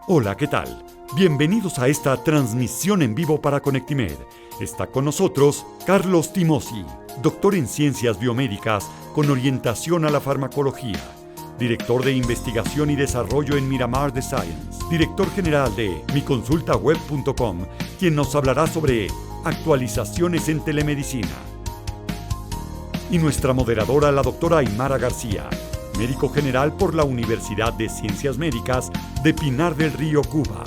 Hola, ¿qué tal? Bienvenidos a esta transmisión en vivo para Conectimed. Está con nosotros Carlos Timosi, doctor en Ciencias Biomédicas con orientación a la farmacología, director de Investigación y Desarrollo en Miramar de Science, director general de miconsultaweb.com, quien nos hablará sobre actualizaciones en telemedicina. Y nuestra moderadora, la doctora Aymara García, médico general por la Universidad de Ciencias Médicas de Pinar del Río, Cuba.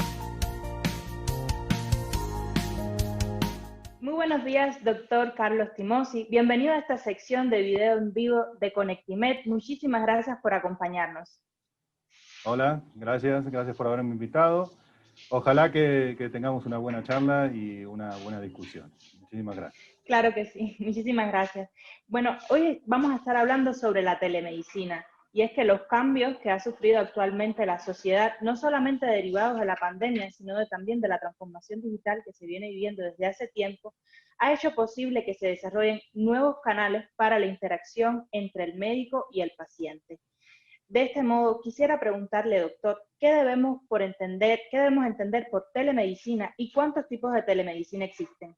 Muy buenos días, doctor Carlos Timosi. Bienvenido a esta sección de video en vivo de Conectimed. Muchísimas gracias por acompañarnos. Hola, gracias por haberme invitado. Ojalá que tengamos una buena charla y una buena discusión. Muchísimas gracias. Claro que sí, muchísimas gracias. Bueno, hoy vamos a estar hablando sobre la telemedicina. Y es que los cambios que ha sufrido actualmente la sociedad, no solamente derivados de la pandemia, sino también de la transformación digital que se viene viviendo desde hace tiempo, ha hecho posible que se desarrollen nuevos canales para la interacción entre el médico y el paciente. De este modo, quisiera preguntarle, doctor, ¿qué debemos entender por telemedicina y cuántos tipos de telemedicina existen?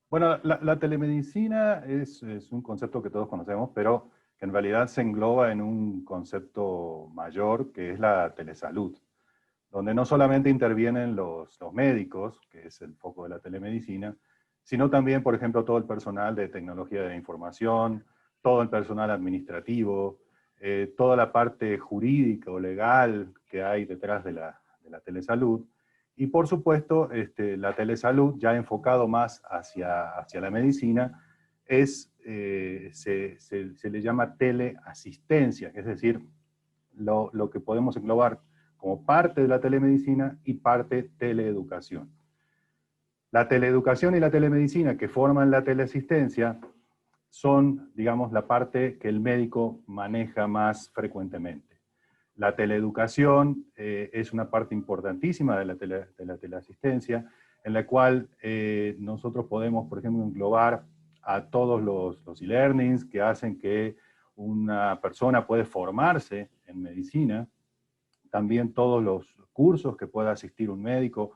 Bueno, la telemedicina es un concepto que todos conocemos, pero que en realidad se engloba en un concepto mayor que es la telesalud, donde no solamente intervienen los médicos, que es el foco de la telemedicina, sino también, por ejemplo, todo el personal de tecnología de la información, todo el personal administrativo, toda la parte jurídica o legal que hay detrás de la telesalud. Y por supuesto, la telesalud, ya enfocado más hacia la medicina, se le llama teleasistencia, es decir, lo que podemos englobar como parte de la telemedicina y parte teleeducación. La teleeducación y la telemedicina que forman la teleasistencia son, digamos, la parte que el médico maneja más frecuentemente. La teleeducación es una parte importantísima de la teleasistencia, en la cual nosotros podemos, por ejemplo, englobar a todos los e-learnings que hacen que una persona puede formarse en medicina. También todos los cursos que pueda asistir un médico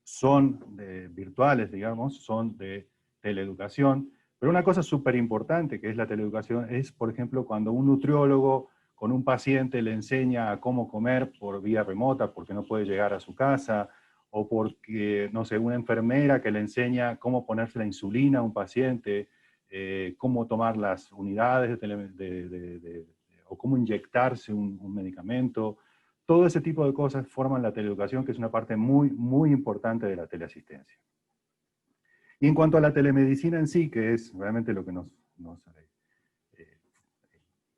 son virtuales, digamos, son de teleeducación. Pero una cosa súper importante que es la teleeducación es, por ejemplo, cuando un nutriólogo con un paciente le enseña a cómo comer por vía remota porque no puede llegar a su casa, o porque, no sé, una enfermera que le enseña cómo ponerse la insulina a un paciente, cómo tomar las unidades o cómo inyectarse un medicamento. Todo ese tipo de cosas forman la teleeducación, que es una parte muy, muy importante de la teleasistencia. Y en cuanto a la telemedicina en sí, que es realmente lo que nos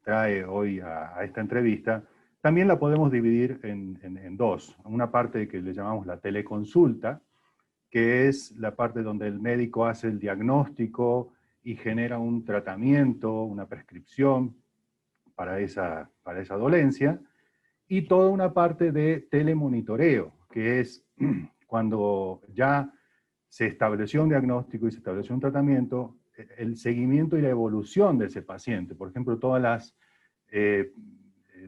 trae hoy a esta entrevista, también la podemos dividir en dos. Una parte que le llamamos la teleconsulta, que es la parte donde el médico hace el diagnóstico y genera un tratamiento, una prescripción para esa dolencia, y toda una parte de telemonitoreo, que es cuando ya se estableció un diagnóstico y se estableció un tratamiento, el seguimiento y la evolución de ese paciente. Por ejemplo, todas las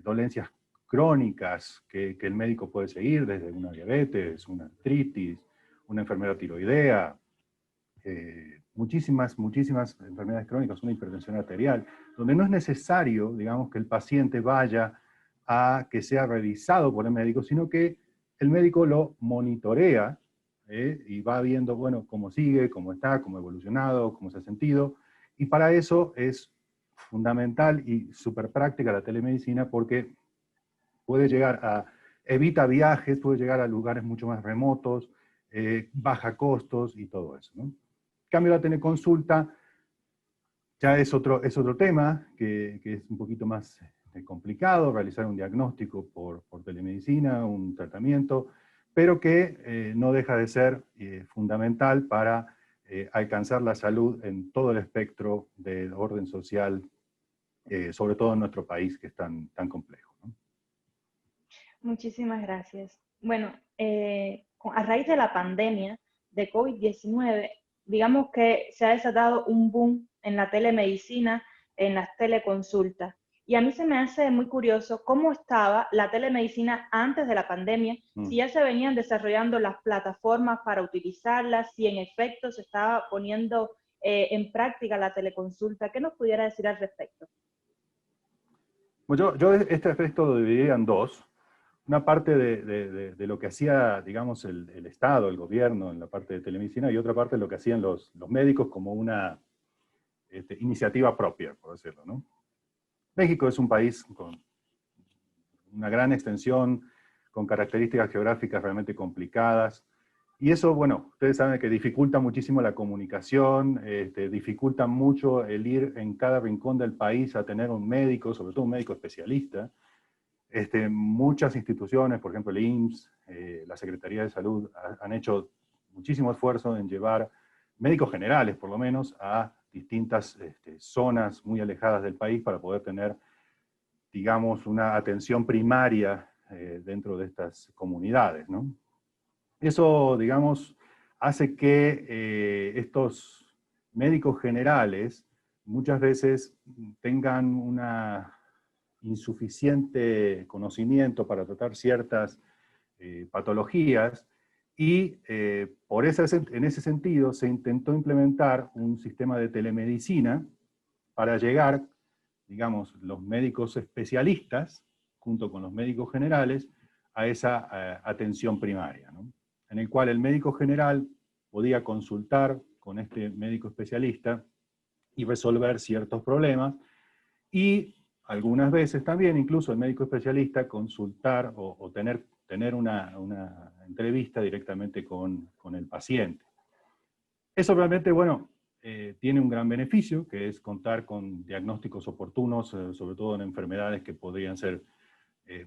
dolencias crónicas que el médico puede seguir, desde una diabetes, una artritis, una enfermedad tiroidea, muchísimas enfermedades crónicas, una hipertensión arterial, donde no es necesario, digamos, que el paciente vaya a que sea revisado por el médico, sino que el médico lo monitorea y va viendo, bueno, cómo sigue, cómo está, cómo ha evolucionado, cómo se ha sentido. Y para eso es fundamental y súper práctica la telemedicina, porque puede llegar evita viajes, puede llegar a lugares mucho más remotos, baja costos y todo eso, ¿no? En cambio, la teleconsulta ya es otro tema que es un poquito más complicado, realizar un diagnóstico por telemedicina, un tratamiento, pero que no deja de ser fundamental para alcanzar la salud en todo el espectro del orden social, sobre todo en nuestro país que es tan complejo, ¿no? Muchísimas gracias. Bueno, a raíz de la pandemia de COVID-19, digamos que se ha desatado un boom en la telemedicina, en las teleconsultas. Y a mí se me hace muy curioso cómo estaba la telemedicina antes de la pandemia, si ya se venían desarrollando las plataformas para utilizarlas, si en efecto se estaba poniendo en práctica la teleconsulta. ¿Qué nos pudiera decir al respecto? Bueno, yo este aspecto lo dividiría en dos. Una parte de lo que hacía, digamos, el Estado, el gobierno en la parte de telemedicina, y otra parte de lo que hacían los médicos como una iniciativa propia, por decirlo, ¿no? México es un país con una gran extensión, con características geográficas realmente complicadas, y eso, bueno, ustedes saben que dificulta muchísimo la comunicación, dificulta mucho el ir en cada rincón del país a tener un médico, sobre todo un médico especialista. Muchas instituciones, por ejemplo el IMSS, la Secretaría de Salud, han hecho muchísimo esfuerzo en llevar médicos generales, por lo menos, a distintas zonas muy alejadas del país para poder tener, digamos, una atención primaria dentro de estas comunidades, ¿no? Eso, digamos, hace que estos médicos generales muchas veces tengan una insuficiente conocimiento para tratar ciertas patologías y en ese sentido se intentó implementar un sistema de telemedicina para llegar, digamos, los médicos especialistas junto con los médicos generales a esa atención primaria, ¿no? En el cual el médico general podía consultar con este médico especialista y resolver ciertos problemas, y algunas veces también, incluso el médico especialista, consultar o tener una entrevista directamente con el paciente. Eso realmente, bueno, tiene un gran beneficio, que es contar con diagnósticos oportunos, sobre todo en enfermedades que podrían ser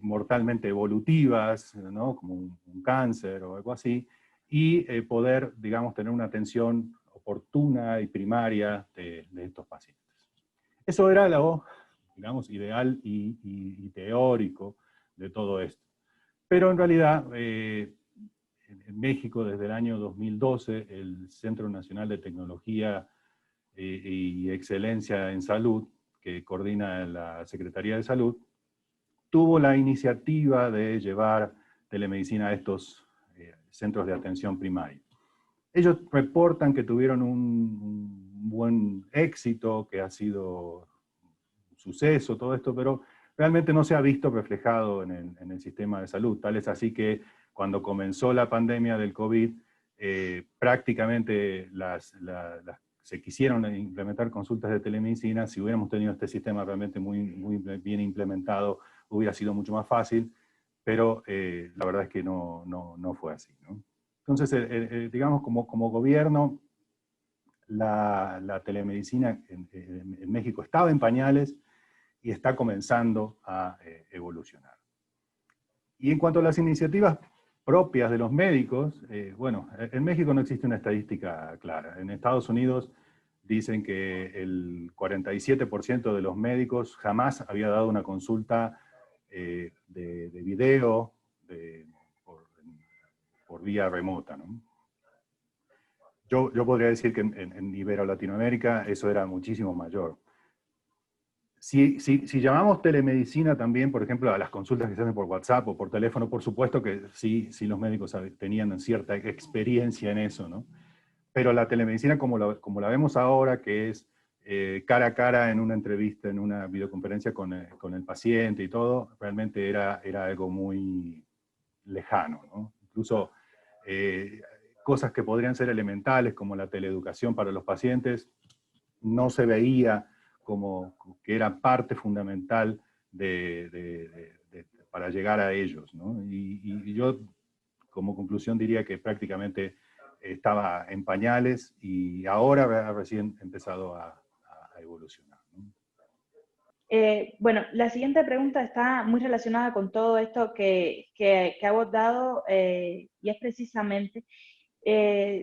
mortalmente evolutivas, ¿no? Como un cáncer o algo así, y poder, digamos, tener una atención oportuna y primaria de estos pacientes. Eso era lo, digamos, ideal y teórico de todo esto. Pero en realidad, en México, desde el año 2012, el Centro Nacional de Tecnología y Excelencia en Salud, que coordina la Secretaría de Salud, tuvo la iniciativa de llevar telemedicina a estos centros de atención primaria. Ellos reportan que tuvieron un buen éxito, que ha sido un suceso, todo esto, pero realmente no se ha visto reflejado en el sistema de salud. Tal es así que cuando comenzó la pandemia del COVID, prácticamente se quisieron implementar consultas de telemedicina. Si hubiéramos tenido este sistema realmente muy bien implementado, hubiera sido mucho más fácil, pero la verdad es que no fue así, ¿no? Entonces, digamos, como gobierno, la telemedicina en México estaba en pañales y está comenzando a evolucionar. Y en cuanto a las iniciativas propias de los médicos, bueno, en México no existe una estadística clara. En Estados Unidos dicen que el 47% de los médicos jamás había dado una consulta de video por vía remota, ¿no? Yo podría decir que en Ibero-Latinoamérica eso era muchísimo mayor. Si llamamos telemedicina también, por ejemplo, a las consultas que se hacen por WhatsApp o por teléfono, por supuesto que sí los médicos tenían cierta experiencia en eso, ¿no? Pero la telemedicina como la vemos ahora, que es cara a cara en una entrevista, en una videoconferencia con el paciente y todo, realmente era algo muy lejano, ¿no? Incluso cosas que podrían ser elementales, como la teleeducación para los pacientes, no se veía como que era parte fundamental para llegar a ellos, ¿no? Y yo, como conclusión, diría que prácticamente estaba en pañales y ahora recién empezado a evolucionar, ¿no? Bueno, la siguiente pregunta está muy relacionada con todo esto que ha abordado y es precisamente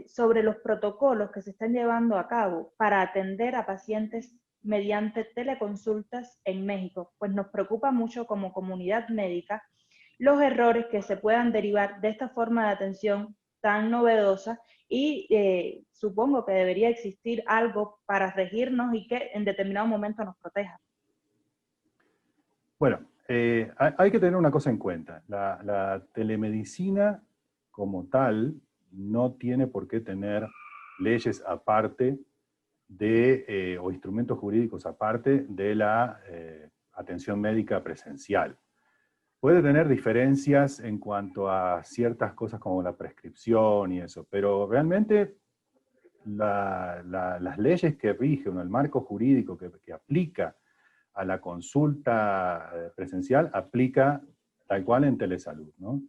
sobre los protocolos que se están llevando a cabo para atender a pacientes mediante teleconsultas en México. Pues nos preocupa mucho como comunidad médica los errores que se puedan derivar de esta forma de atención tan novedosa y supongo que debería existir algo para regirnos y que en determinado momento nos proteja. Bueno, hay que tener una cosa en cuenta. La telemedicina como tal no tiene por qué tener leyes aparte o instrumentos jurídicos aparte de la atención médica presencial. Puede tener diferencias en cuanto a ciertas cosas como la prescripción y eso, pero realmente las leyes que rigen, el marco jurídico que aplica a la consulta presencial, aplica tal cual en telesalud, ¿no?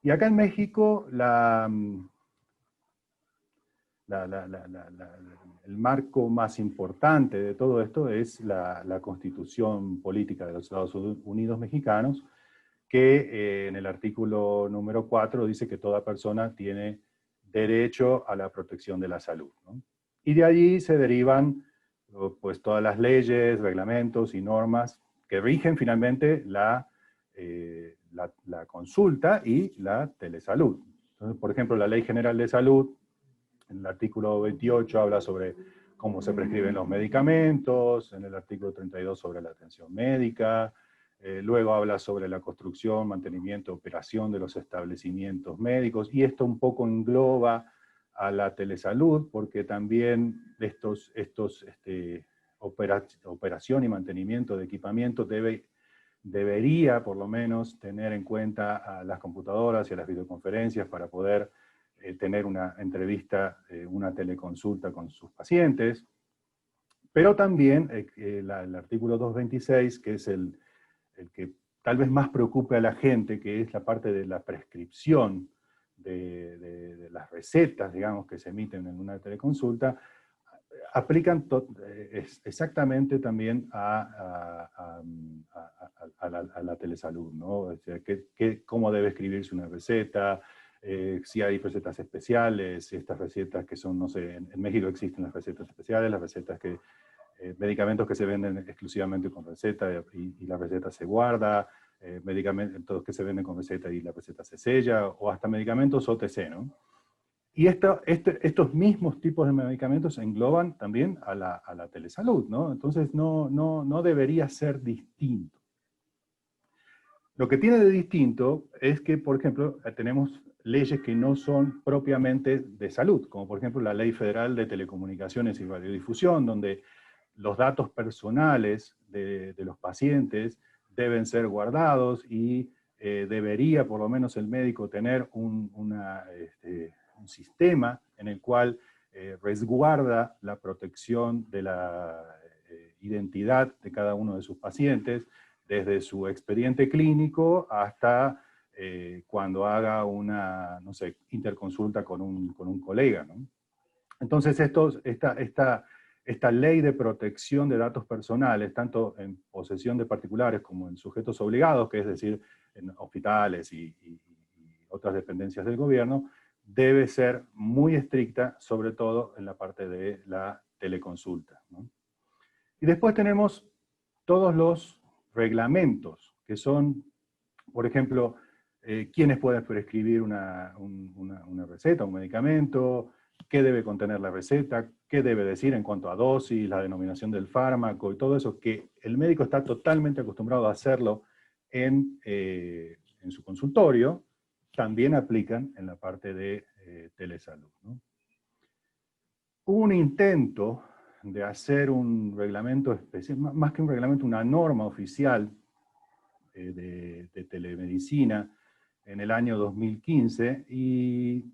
Y acá en México, el marco más importante de todo esto es la Constitución Política de los Estados Unidos Mexicanos, que en el artículo número 4 dice que toda persona tiene derecho a la protección de la salud, ¿no? Y de allí se derivan pues todas las leyes, reglamentos y normas que rigen finalmente la consulta y la telesalud. Entonces, por ejemplo, la Ley General de Salud, en el artículo 28 habla sobre cómo se prescriben los medicamentos, en el artículo 32 sobre la atención médica, luego habla sobre la construcción, mantenimiento, operación de los establecimientos médicos, y esto un poco engloba a la telesalud, porque también operación y mantenimiento de equipamiento debería por lo menos tener en cuenta a las computadoras y a las videoconferencias para poder tener una entrevista, una teleconsulta con sus pacientes, pero también el artículo 226, que es el que tal vez más preocupe a la gente, que es la parte de la prescripción de las recetas, digamos, que se emiten en una teleconsulta, aplican exactamente también a la telesalud, ¿no? O sea, cómo debe escribirse una receta, si hay recetas especiales, estas recetas que son, no sé, en México existen las recetas especiales, las recetas medicamentos que se venden exclusivamente con receta y la receta se guarda, medicamentos que se venden con receta y la receta se sella, o hasta medicamentos OTC, ¿no? Y estos mismos tipos de medicamentos engloban también a la telesalud, ¿no? Entonces no debería ser distinto. Lo que tiene de distinto es que, por ejemplo, tenemos leyes que no son propiamente de salud, como por ejemplo la Ley Federal de Telecomunicaciones y Radiodifusión, donde los datos personales de los pacientes deben ser guardados y debería por lo menos el médico tener un sistema en el cual resguarda la protección de la identidad de cada uno de sus pacientes, desde su expediente clínico hasta cuando haga una, no sé, interconsulta con un colega, ¿no? Entonces esta ley de protección de datos personales, tanto en posesión de particulares como en sujetos obligados, que es decir, en hospitales y otras dependencias del gobierno, debe ser muy estricta, sobre todo en la parte de la teleconsulta, ¿no? Y después tenemos todos los reglamentos, que son, por ejemplo, quiénes pueden prescribir una receta, un medicamento, qué debe contener la receta, qué debe decir en cuanto a dosis, la denominación del fármaco y todo eso, que el médico está totalmente acostumbrado a hacerlo en su consultorio, también aplican en la parte de telesalud, ¿no? Hubo un intento de hacer un reglamento especial, más que un reglamento, una norma oficial de telemedicina en el año 2015, y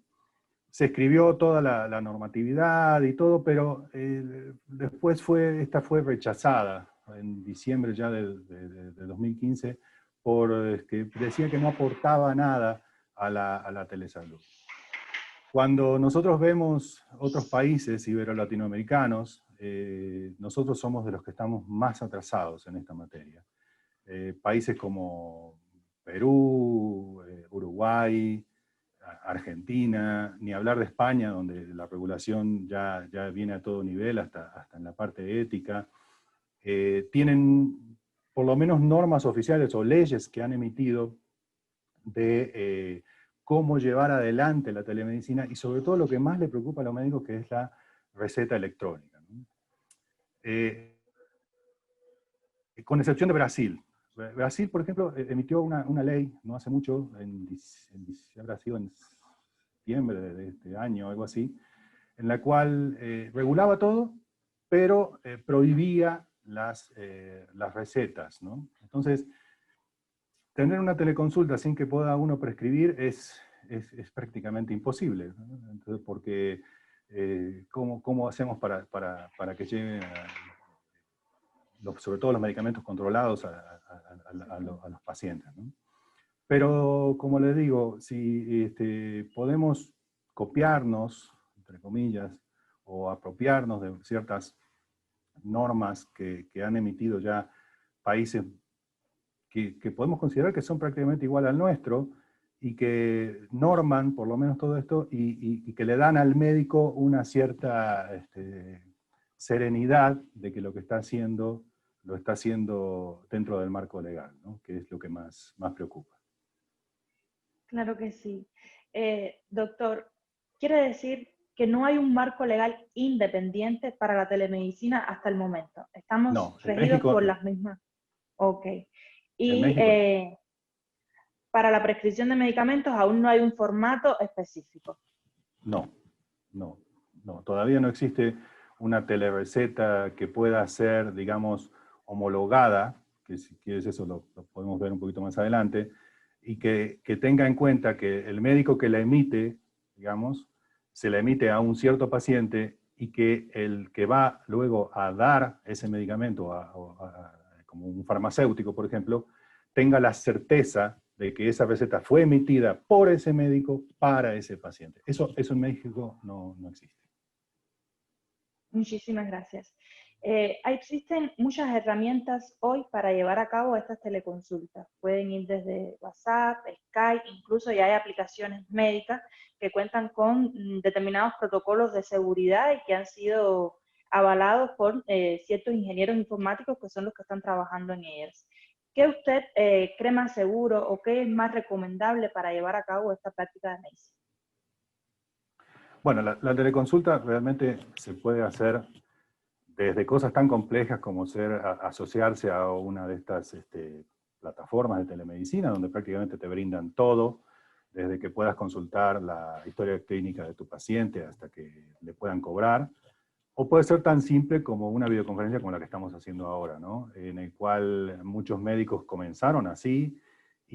se escribió toda la normatividad y todo, pero después esta fue rechazada en diciembre ya de 2015, que decía que no aportaba nada a la telesalud. Cuando nosotros vemos otros países ibero-latinoamericanos, nosotros somos de los que estamos más atrasados en esta materia. Países como Perú, Uruguay, Argentina, ni hablar de España, donde la regulación ya viene a todo nivel, hasta en la parte ética, tienen por lo menos normas oficiales o leyes que han emitido de cómo llevar adelante la telemedicina, y sobre todo lo que más le preocupa a los médicos, que es la receta electrónica, ¿no? Con excepción de Brasil. Brasil, por ejemplo, emitió una ley no hace mucho, habrá sido en septiembre de este año, algo así, en la cual regulaba todo, pero prohibía las recetas, ¿no? Entonces, tener una teleconsulta sin que pueda uno prescribir es prácticamente imposible, ¿no? Entonces, porque ¿cómo hacemos para que lleguen sobre todo los medicamentos controlados a los pacientes, ¿no? Pero, como les digo, si podemos copiarnos, entre comillas, o apropiarnos de ciertas normas que han emitido ya países que podemos considerar que son prácticamente igual al nuestro, y que norman por lo menos todo esto, y que le dan al médico una cierta serenidad de que lo que está haciendo lo está haciendo dentro del marco legal, ¿no? Que es lo que más preocupa. Claro que sí. Doctor, ¿quiere decir que no hay un marco legal independiente para la telemedicina hasta el momento? ¿Estamos No, en regidos México por no. las mismas? Ok. En Y México no. para la prescripción de medicamentos aún no hay un formato específico. No. Todavía no existe una telereceta que pueda ser, digamos, homologada, que si quieres eso lo podemos ver un poquito más adelante, y que tenga en cuenta que el médico que la emite, digamos, se la emite a un cierto paciente, y que el que va luego a dar ese medicamento, como un farmacéutico, por ejemplo, tenga la certeza de que esa receta fue emitida por ese médico para ese paciente. Eso en México no existe. Muchísimas gracias. Existen muchas herramientas hoy para llevar a cabo estas teleconsultas. Pueden ir desde WhatsApp, Skype, incluso ya hay aplicaciones médicas que cuentan con determinados protocolos de seguridad y que han sido avalados por ciertos ingenieros informáticos que son los que están trabajando en ellas. ¿Qué usted cree más seguro o qué es más recomendable para llevar a cabo esta práctica de medicina? Bueno, la teleconsulta realmente se puede hacer desde cosas tan complejas como asociarse a una de estas plataformas de telemedicina, donde prácticamente te brindan todo, desde que puedas consultar la historia clínica de tu paciente hasta que le puedan cobrar, o puede ser tan simple como una videoconferencia como la que estamos haciendo ahora, ¿no? En el cual muchos médicos comenzaron así,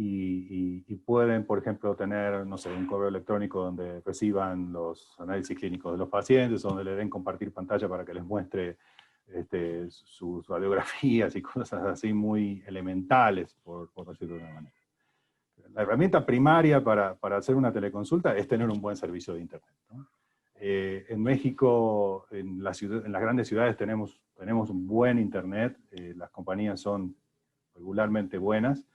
y pueden, por ejemplo, tener, no sé, un correo electrónico donde reciban los análisis clínicos de los pacientes, donde le den compartir pantalla para que les muestre sus radiografías y cosas así muy elementales, por decirlo de una manera. La herramienta primaria para hacer una teleconsulta es tener un buen servicio de Internet, ¿no? En México, en las grandes ciudades tenemos un buen Internet, las compañías son regularmente buenas,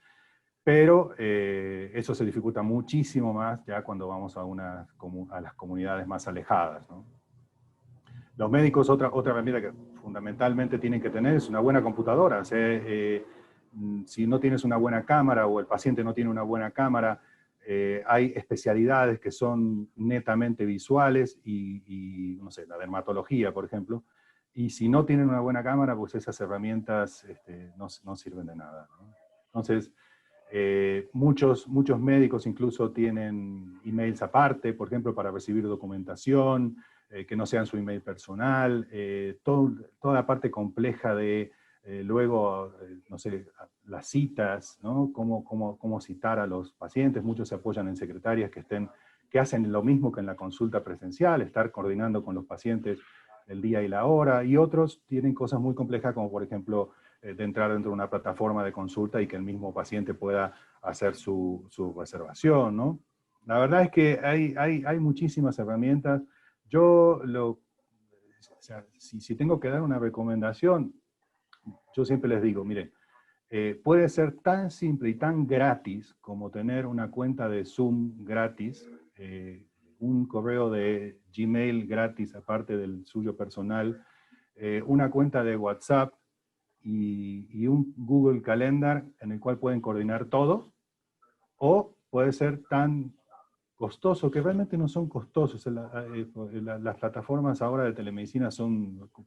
pero eso se dificulta muchísimo más ya cuando vamos a las comunidades más alejadas, ¿no? Los médicos, otra herramienta que fundamentalmente tienen que tener es una buena computadora. O sea, si no tienes una buena cámara o el paciente no tiene una buena cámara, hay especialidades que son netamente visuales y no sé, la dermatología, por ejemplo. Y si no tienen una buena cámara, pues esas herramientas no sirven de nada, ¿no? Entonces, muchos médicos incluso tienen emails aparte, por ejemplo, para recibir documentación, que no sean su email personal, toda la parte compleja de luego, no sé, las citas, ¿no? Cómo citar a los pacientes. Muchos se apoyan en secretarias que hacen lo mismo que en la consulta presencial, estar coordinando con los pacientes el día y la hora, y otros tienen cosas muy complejas, como por ejemplo, de entrar dentro de una plataforma de consulta y que el mismo paciente pueda hacer su reservación, ¿no? La verdad es que hay muchísimas herramientas. O sea, si tengo que dar una recomendación, yo siempre les digo, miren, puede ser tan simple y tan gratis como tener una cuenta de Zoom gratis, un correo de Gmail gratis aparte del suyo personal, una cuenta de WhatsApp y un Google Calendar en el cual pueden coordinar todo, o puede ser tan costoso, que realmente no son costosos. Las plataformas ahora de telemedicina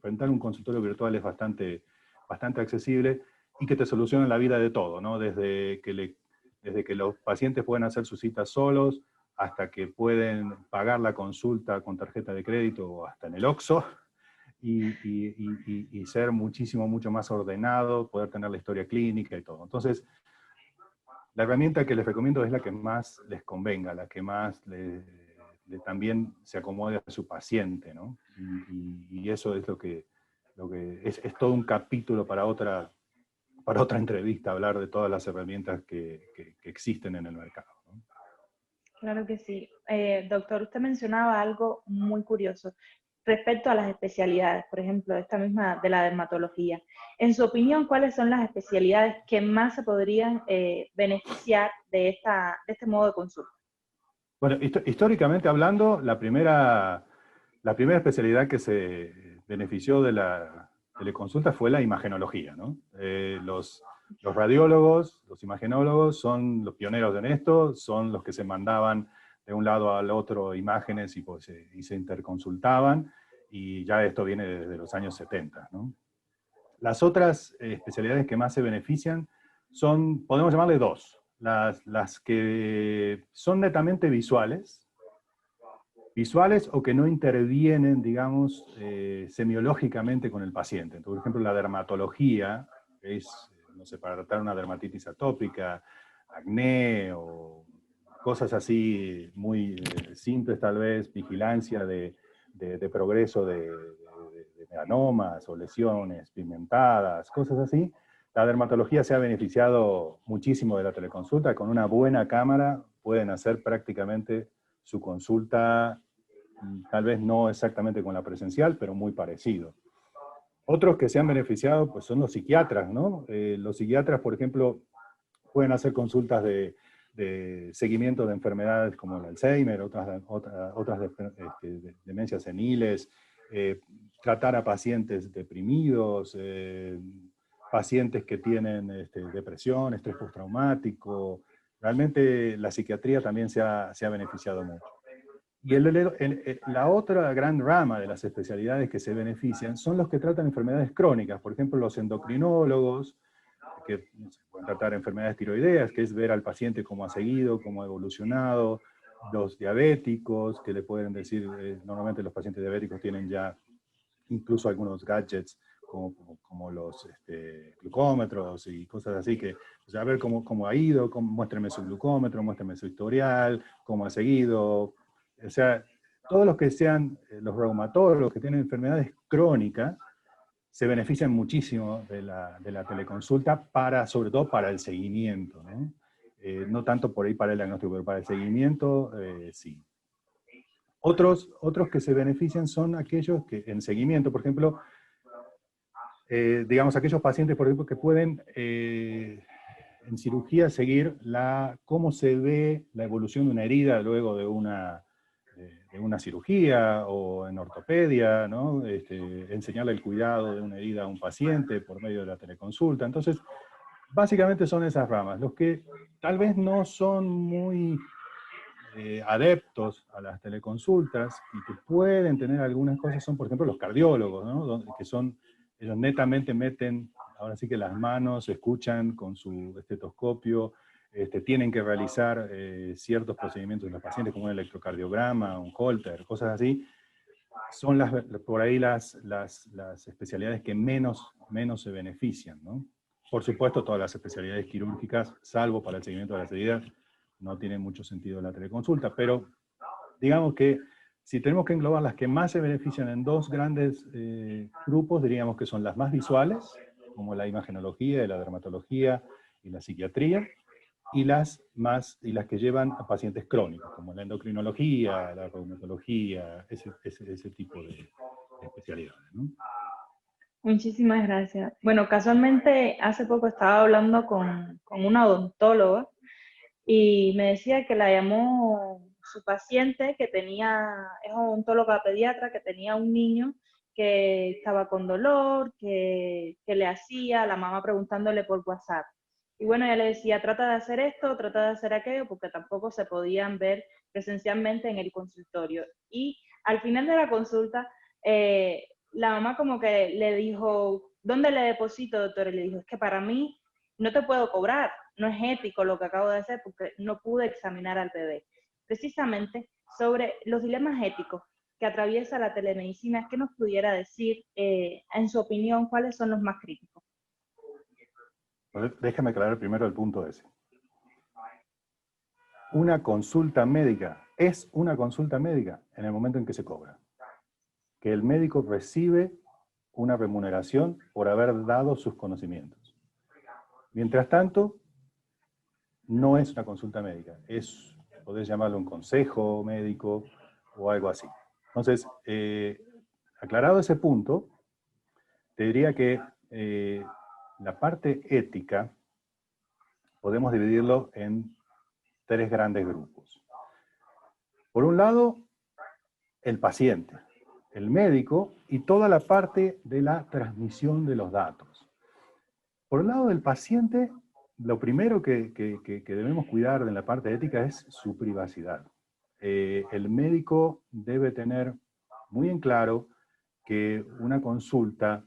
rentar un consultorio virtual es bastante accesible, y que te solucionan la vida de todo, ¿no? Desde que los pacientes pueden hacer sus citas solos, hasta que pueden pagar la consulta con tarjeta de crédito o hasta en el OXXO, y ser mucho más ordenado, poder tener la historia clínica y todo. Entonces, la herramienta que les recomiendo es la que más les convenga, la que más también se acomode a su paciente, ¿no? Y eso es lo que es todo un capítulo para otra entrevista, hablar de todas las herramientas que existen en el mercado, ¿no? Claro que sí. Doctor, usted mencionaba algo muy curioso respecto a las especialidades, por ejemplo, esta misma de la dermatología. En su opinión, ¿cuáles son las especialidades que más se podrían beneficiar de este modo de consulta? Bueno, históricamente hablando, la primera especialidad que se benefició de la teleconsulta fue la imagenología, ¿no? Los radiólogos, los imagenólogos son los pioneros en esto, son los que se mandaban de un lado al otro imágenes y se interconsultaban, y ya esto viene desde los años 70, ¿no? Las otras especialidades que más se benefician son, podemos llamarle dos, las que son netamente visuales o que no intervienen, digamos, semiológicamente con el paciente. Entonces, por ejemplo, la dermatología es, no sé, para tratar una dermatitis atópica, acné o cosas así muy simples tal vez, vigilancia de progreso de melanomas o lesiones pigmentadas, cosas así. La dermatología se ha beneficiado muchísimo de la teleconsulta. Con una buena cámara pueden hacer prácticamente su consulta, tal vez no exactamente con la presencial, pero muy parecido. Otros que se han beneficiado pues, son los psiquiatras, ¿no? Los psiquiatras, por ejemplo, pueden hacer consultas de seguimiento de enfermedades como el Alzheimer, otras demencias seniles, tratar a pacientes deprimidos, pacientes que tienen depresión, estrés postraumático. Realmente la psiquiatría también se ha beneficiado mucho. Y la otra gran rama de las especialidades que se benefician son los que tratan enfermedades crónicas. Por ejemplo, los endocrinólogos, que no sé, pueden tratar enfermedades tiroideas, que es ver al paciente cómo ha seguido, cómo ha evolucionado. Los diabéticos, que le pueden decir, normalmente los pacientes diabéticos tienen ya incluso algunos gadgets como los glucómetros y cosas así, que pues, a ver cómo ha ido, muéstreme su glucómetro, muéstreme su historial, cómo ha seguido. O sea, todos los que sean los reumatólogos que tienen enfermedades crónicas se benefician muchísimo de la teleconsulta, sobre todo para el seguimiento, ¿no? No tanto por ahí para el diagnóstico, pero para el seguimiento, sí. Otros que se benefician son aquellos que en seguimiento, por ejemplo, digamos, aquellos pacientes, por ejemplo, que pueden en cirugía seguir cómo se ve la evolución de una herida luego de una cirugía, o en ortopedia, ¿no? Enseñarle el cuidado de una herida a un paciente por medio de la teleconsulta. Entonces, básicamente son esas ramas. Los que tal vez no son muy adeptos a las teleconsultas y que pueden tener algunas cosas son, por ejemplo, los cardiólogos, ¿no? Ellos netamente meten, ahora sí que las manos, escuchan con su estetoscopio, tienen que realizar ciertos procedimientos en los pacientes, como un electrocardiograma, un Holter, cosas así. Son por ahí las especialidades que menos se benefician, ¿no? Por supuesto, todas las especialidades quirúrgicas, salvo para el seguimiento de las heridas, no tiene mucho sentido la teleconsulta, pero digamos que si tenemos que englobar las que más se benefician en dos grandes grupos, diríamos que son las más visuales, como la imagenología, la dermatología y la psiquiatría, y las que llevan a pacientes crónicos, como la endocrinología, la reumatología, ese tipo de especialidades, ¿no? Muchísimas gracias. Bueno, casualmente hace poco estaba hablando con una odontóloga y me decía que la llamó su paciente, es odontóloga pediatra, que tenía un niño que estaba con dolor, que le hacía, la mamá preguntándole por WhatsApp. Y bueno, ella le decía, trata de hacer esto, trata de hacer aquello, porque tampoco se podían ver presencialmente en el consultorio. Y al final de la consulta, la mamá como que le dijo, ¿dónde le deposito, doctor? Y le dijo, es que para mí no te puedo cobrar, no es ético lo que acabo de hacer porque no pude examinar al bebé. Precisamente sobre los dilemas éticos que atraviesa la telemedicina, ¿qué nos pudiera decir, en su opinión, cuáles son los más críticos? Déjame aclarar primero el punto ese. Una consulta médica es una consulta médica en el momento en que se cobra. Que el médico recibe una remuneración por haber dado sus conocimientos. Mientras tanto, no es una consulta médica, podés llamarlo un consejo médico o algo así. Entonces, aclarado ese punto, te diría que la parte ética podemos dividirlo en 3 grandes grupos. Por un lado, el paciente, el médico y toda la parte de la transmisión de los datos. Por el lado del paciente, lo primero que debemos cuidar en la parte ética es su privacidad. El médico debe tener muy en claro que una consulta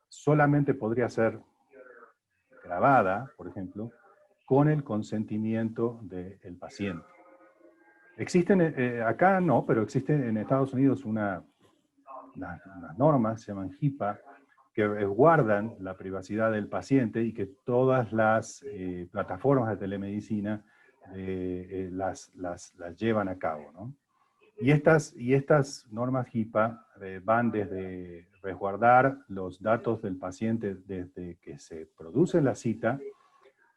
solamente podría ser grabada, por ejemplo, con el consentimiento del paciente. Existen, acá no, pero existen en Estados Unidos unas normas, se llaman HIPAA, que resguardan la privacidad del paciente y que todas las plataformas de telemedicina las llevan a cabo, ¿no? Y estas normas HIPAA van desde resguardar los datos del paciente desde que se produce la cita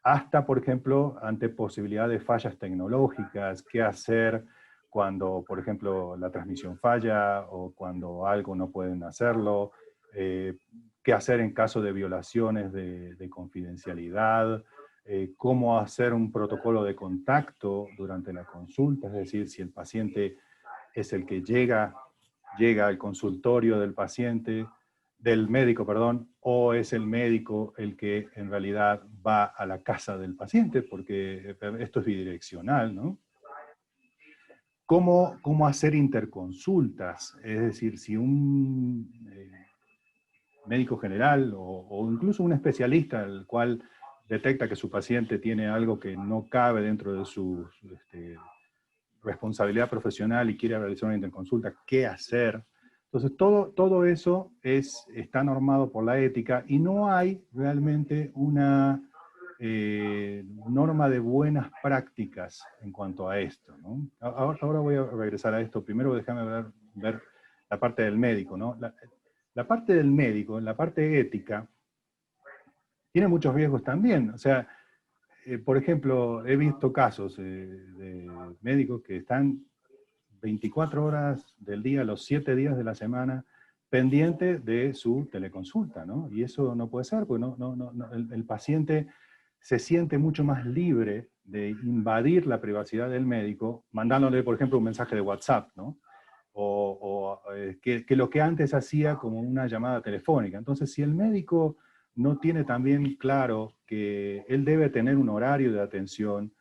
hasta, por ejemplo, ante posibilidad de fallas tecnológicas, qué hacer cuando, por ejemplo, la transmisión falla o cuando algo no pueden hacerlo, qué hacer en caso de violaciones de confidencialidad, cómo hacer un protocolo de contacto durante la consulta, es decir, si el paciente es el que llega al consultorio del médico, perdón, o es el médico el que en realidad va a la casa del paciente, porque esto es bidireccional, ¿no? ¿Cómo hacer interconsultas? Es decir, si un médico general o incluso un especialista, el cual detecta que su paciente tiene algo que no cabe dentro de su responsabilidad profesional y quiere realizar una interconsulta, ¿qué hacer? Entonces, todo eso está normado por la ética y no hay realmente una norma de buenas prácticas en cuanto a esto, ¿no? Ahora voy a regresar a esto. Primero déjame ver la parte del médico, ¿no? La parte del médico, la parte ética, tiene muchos riesgos también. O sea, por ejemplo, he visto casos de médicos que están 24 horas del día, los 7 días de la semana, pendiente de su teleconsulta, ¿no? Y eso no puede ser, porque el paciente se siente mucho más libre de invadir la privacidad del médico, mandándole, por ejemplo, un mensaje de WhatsApp, ¿no? Que lo que antes hacía como una llamada telefónica. Entonces, si el médico no tiene también claro que él debe tener un horario de atención,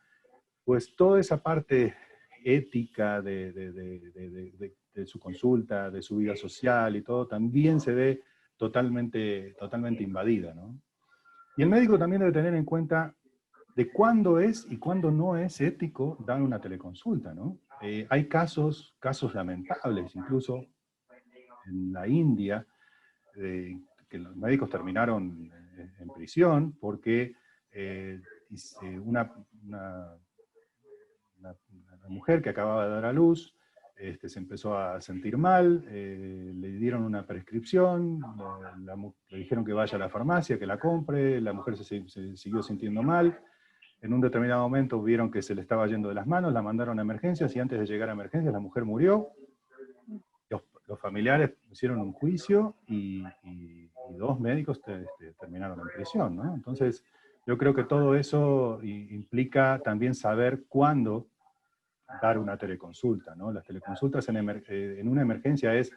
pues toda esa parte ética de su consulta, de su vida social y todo, también se ve totalmente invadida, ¿no? Y el médico también debe tener en cuenta de cuándo es y cuándo no es ético dar una teleconsulta, ¿no? Hay casos lamentables, incluso en la India, que los médicos terminaron en prisión porque una mujer que acababa de dar a luz se empezó a sentir mal, le dieron una prescripción, le dijeron que vaya a la farmacia, que la compre, la mujer se siguió sintiendo mal. En un determinado momento vieron que se le estaba yendo de las manos, la mandaron a emergencias y antes de llegar a emergencias la mujer murió. Los familiares hicieron un juicio y 2 médicos terminaron en prisión, ¿no? Entonces, yo creo que todo eso implica también saber cuándo dar una teleconsulta, ¿no? Las teleconsultas en una emergencia es,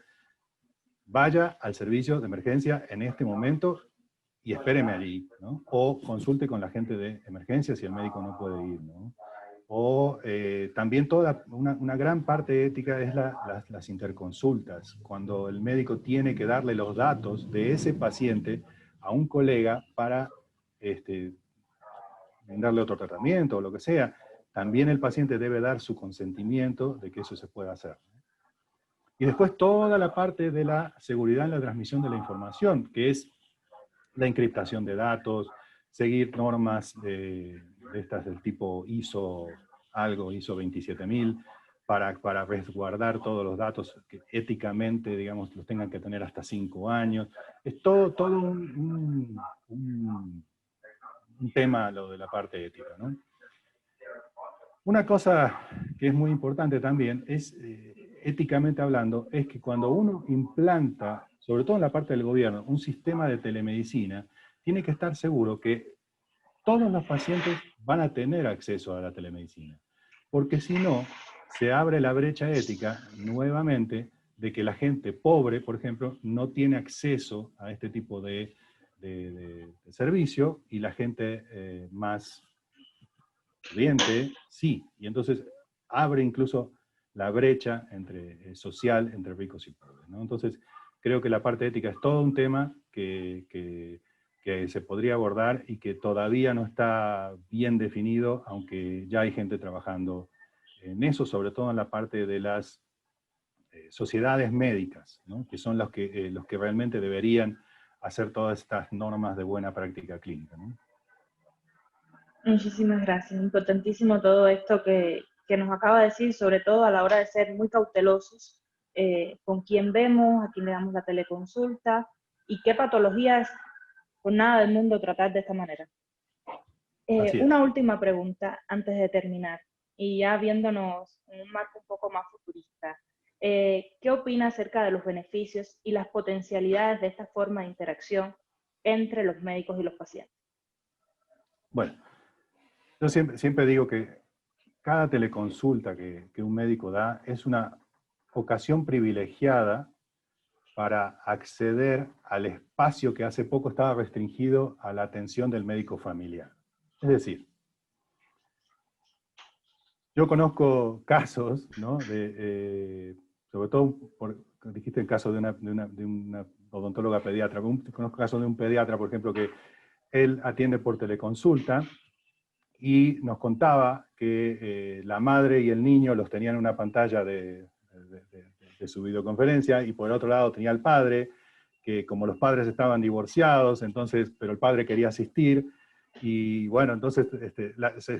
vaya al servicio de emergencia en este momento y espéreme allí, ¿no? O consulte con la gente de emergencia si el médico no puede ir, ¿no? O también una gran parte ética es las interconsultas, cuando el médico tiene que darle los datos de ese paciente a un colega para darle otro tratamiento o lo que sea. También el paciente debe dar su consentimiento de que eso se pueda hacer. Y después toda la parte de la seguridad en la transmisión de la información, que es la encriptación de datos, seguir normas de estas del tipo ISO 27000, para resguardar todos los datos que éticamente, digamos, los tengan que tener hasta 5 años. Es todo un tema lo de la parte ética, ¿no? Una cosa que es muy importante también es, éticamente hablando, es que cuando uno implanta, sobre todo en la parte del gobierno, un sistema de telemedicina, tiene que estar seguro que todos los pacientes van a tener acceso a la telemedicina. Porque si no, se abre la brecha ética nuevamente de que la gente pobre, por ejemplo, no tiene acceso a este tipo de servicio, y la gente más pudiente, sí. Y entonces abre incluso la brecha social entre ricos y pobres, ¿no? Entonces, creo que la parte ética es todo un tema que se podría abordar y que todavía no está bien definido, aunque ya hay gente trabajando en eso, sobre todo en la parte de las sociedades médicas, ¿no? Que son los que realmente deberían hacer todas estas normas de buena práctica clínica, ¿no? Muchísimas gracias. Importantísimo todo esto que nos acaba de decir, sobre todo a la hora de ser muy cautelosos con quién vemos, a quién le damos la teleconsulta y qué patologías, por nada del mundo tratar de esta manera. Así es. Una última pregunta antes de terminar, y ya viéndonos en un marco un poco más futurista. ¿Qué opina acerca de los beneficios y las potencialidades de esta forma de interacción entre los médicos y los pacientes? Bueno, yo siempre digo que cada teleconsulta que un médico da es una ocasión privilegiada para acceder al espacio que hace poco estaba restringido a la atención del médico familiar. Es decir, yo conozco casos, ¿no? Sobre todo, dijiste el caso de una odontóloga pediatra, conozco casos de un pediatra, por ejemplo, que él atiende por teleconsulta y nos contaba que la madre y el niño los tenían en una pantalla de su videoconferencia, y por el otro lado tenía al padre, que como los padres estaban divorciados, entonces, pero el padre quería asistir, y bueno, entonces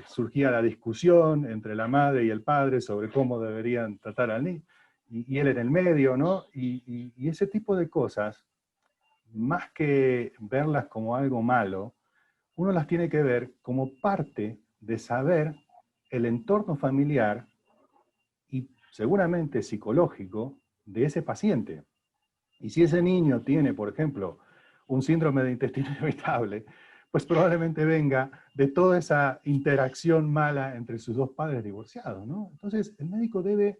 surgía la discusión entre la madre y el padre sobre cómo deberían tratar al niño, y él en el medio, ¿no? Y ese tipo de cosas, más que verlas como algo malo, uno las tiene que ver como parte de saber el entorno familiar y seguramente psicológico de ese paciente. Y si ese niño tiene, por ejemplo, un síndrome de intestino irritable, pues probablemente venga de toda esa interacción mala entre sus dos padres divorciados, ¿no? Entonces, el médico debe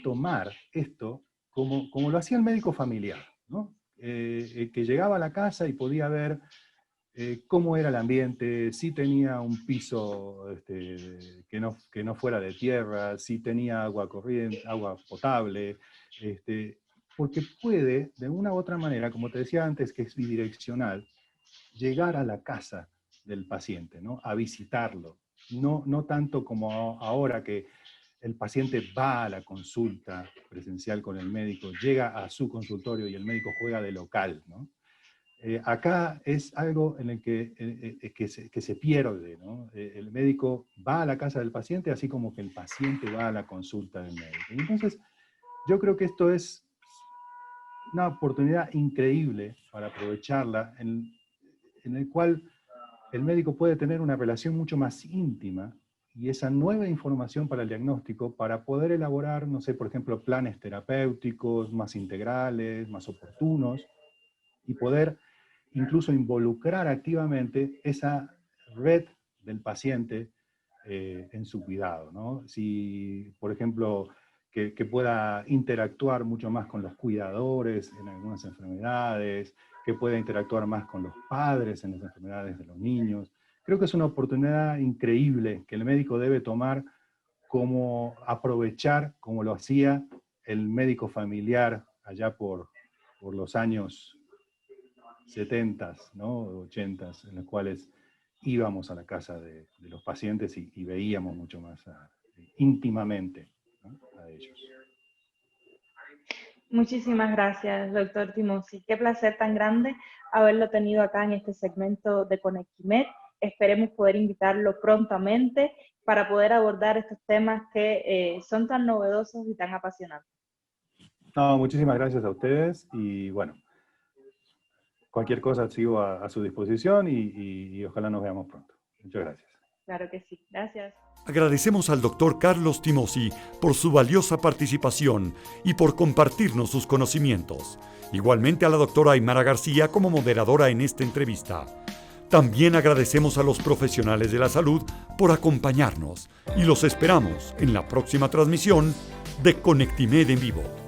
tomar esto como lo hacía el médico familiar, ¿no? Que llegaba a la casa y podía ver cómo era el ambiente, si tenía un piso que no fuera de tierra, si tenía agua corriente, agua potable, porque puede, de una u otra manera, como te decía antes, que es bidireccional, llegar a la casa del paciente, ¿no? A visitarlo. No tanto como ahora que el paciente va a la consulta presencial con el médico, llega a su consultorio y el médico juega de local, ¿no? Acá es algo en el que se pierde, ¿no? El médico va a la casa del paciente, así como que el paciente va a la consulta del médico. Y entonces, yo creo que esto es una oportunidad increíble para aprovecharla, en el cual el médico puede tener una relación mucho más íntima y esa nueva información para el diagnóstico, para poder elaborar, no sé, por ejemplo, planes terapéuticos más integrales, más oportunos, y poder incluso involucrar activamente esa red del paciente en su cuidado, ¿no? Si, por ejemplo, que pueda interactuar mucho más con los cuidadores en algunas enfermedades, que pueda interactuar más con los padres en las enfermedades de los niños. creo que es una oportunidad increíble que el médico debe tomar, como aprovechar, como lo hacía el médico familiar allá por los años 70, ¿no? 80, en los cuales íbamos a la casa de los pacientes y veíamos mucho más íntimamente, ¿no?, a ellos. Muchísimas gracias, doctor Timossi. Qué placer tan grande haberlo tenido acá en este segmento de Conectimed. Esperemos poder invitarlo prontamente para poder abordar estos temas que son tan novedosos y tan apasionantes. No, muchísimas gracias a ustedes y bueno, cualquier cosa sigo a su disposición y ojalá nos veamos pronto. Muchas gracias. Claro que sí. Gracias. Agradecemos al doctor Carlos Timossi por su valiosa participación y por compartirnos sus conocimientos. Igualmente a la doctora Aymara García como moderadora en esta entrevista. También agradecemos a los profesionales de la salud por acompañarnos y los esperamos en la próxima transmisión de Conectimed en Vivo.